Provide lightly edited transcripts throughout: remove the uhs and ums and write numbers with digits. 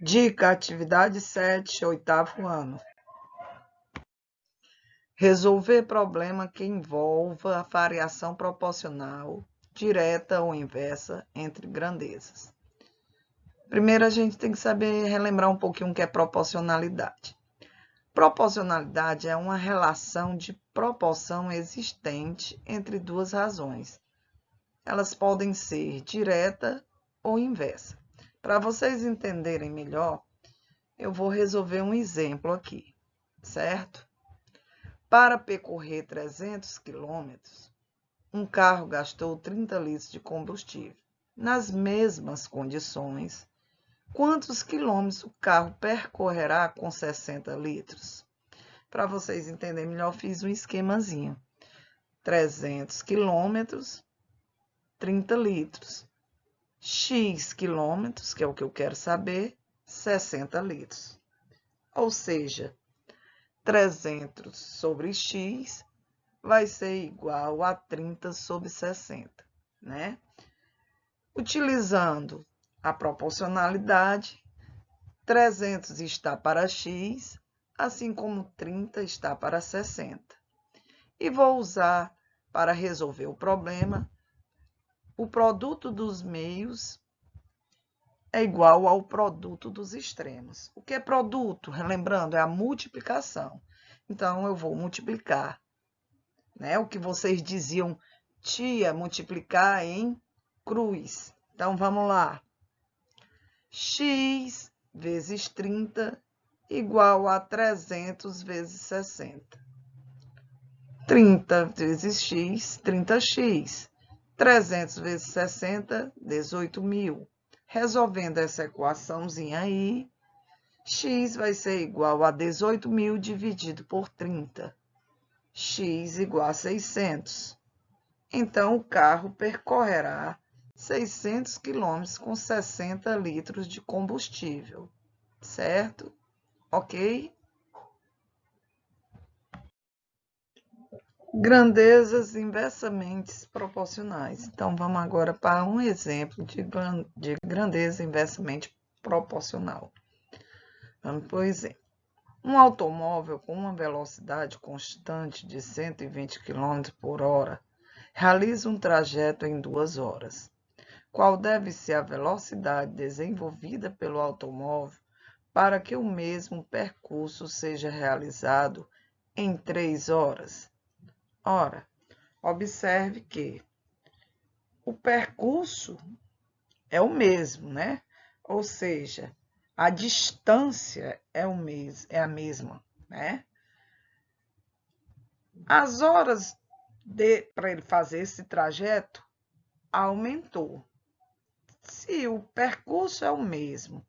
Dica, atividade 7, oitavo ano. Resolver problema que envolva a variação proporcional, direta ou inversa, entre grandezas. Primeiro, a gente tem que saber relembrar um pouquinho o que é proporcionalidade. Proporcionalidade é uma relação de proporção existente entre duas razões. Elas podem ser direta ou inversa. Para vocês entenderem melhor, eu vou resolver um exemplo aqui, certo? Para percorrer 300 quilômetros, um carro gastou 30 litros de combustível. Nas mesmas condições, quantos quilômetros o carro percorrerá com 60 litros? Para vocês entenderem melhor, fiz um esquemazinho. 300 quilômetros, 30 litros. X quilômetros, que é o que eu quero saber, 60 litros. Ou seja, 300 sobre x vai ser igual a 30 sobre 60, né? Utilizando a proporcionalidade, 300 está para x, assim como 30 está para 60. E vou usar, para resolver o problema, o produto dos meios é igual ao produto dos extremos. O que é produto? Relembrando, é a multiplicação. Então, eu vou multiplicar, né? O que vocês diziam, tia, multiplicar em cruz. Então, vamos lá. X vezes 30 igual a 300 vezes 60. 30 vezes x, 30x. 300 vezes 60, 18.000. Resolvendo essa equaçãozinha aí, x vai ser igual a 18.000 dividido por 30. X igual a 600. Então, o carro percorrerá 600 quilômetros com 60 litros de combustível, certo? Ok? Grandezas inversamente proporcionais. Então, vamos agora para um exemplo de grandeza inversamente proporcional. Vamos por exemplo. Um automóvel com uma velocidade constante de 120 km por hora realiza um trajeto em 2 horas. Qual deve ser a velocidade desenvolvida pelo automóvel para que o mesmo percurso seja realizado em 3 horas? Ora, observe que o percurso é o mesmo, né? Ou seja, a distância é a mesma, né? As horas para ele fazer esse trajeto aumentou. Se o percurso é o mesmo,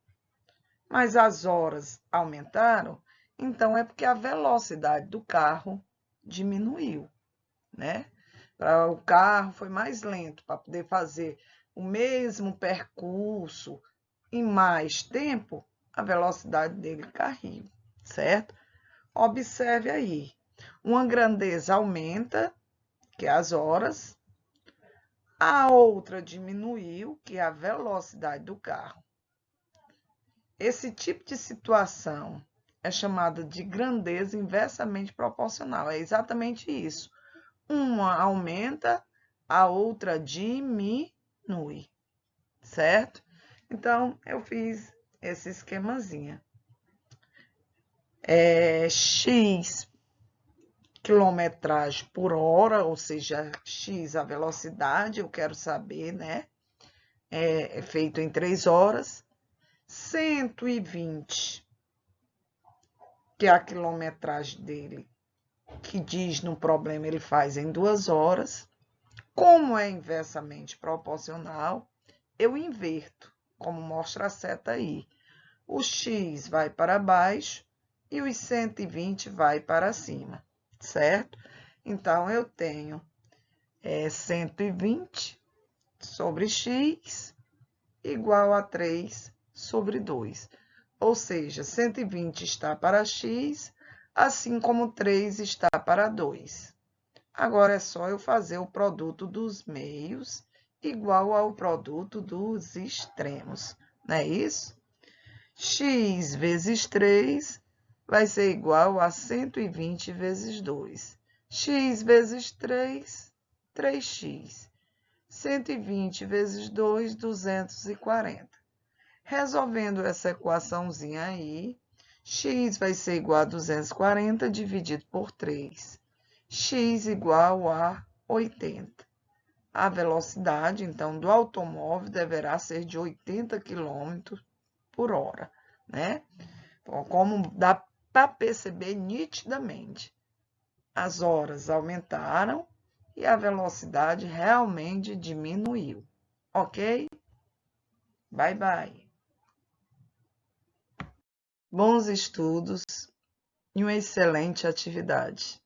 mas as horas aumentaram, então é porque a velocidade do carro diminuiu, né? O carro foi mais lento para poder fazer o mesmo percurso em mais tempo, a velocidade dele caiu, certo? Observe aí, uma grandeza aumenta, que é as horas, a outra diminuiu, que é a velocidade do carro. Esse tipo de situação é chamada de grandeza inversamente proporcional. É exatamente isso. Uma aumenta, a outra diminui, certo? Então, eu fiz esse esquemazinho. X quilometragem por hora, ou seja, X a velocidade, eu quero saber, né? É feito em 3 horas. 120, que é a quilometragem dele, que diz no problema, ele faz em 2 horas. Como é inversamente proporcional, eu inverto, como mostra a seta aí. O x vai para baixo e os 120 vai para cima, certo? Então, eu tenho 120 sobre x igual a 3 sobre 2. Ou seja, 120 está para x, assim como 3 está para 2. Agora é só eu fazer o produto dos meios igual ao produto dos extremos, não é isso? X vezes 3 vai ser igual a 120 vezes 2. X vezes 3, 3x. 120 vezes 2, 240. Resolvendo essa equaçãozinha aí, x vai ser igual a 240 dividido por 3. X igual a 80. A velocidade, então, do automóvel deverá ser de 80 km por hora, né? Então, como dá para perceber nitidamente, as horas aumentaram e a velocidade realmente diminuiu, ok? Bye, bye. Bons estudos e uma excelente atividade.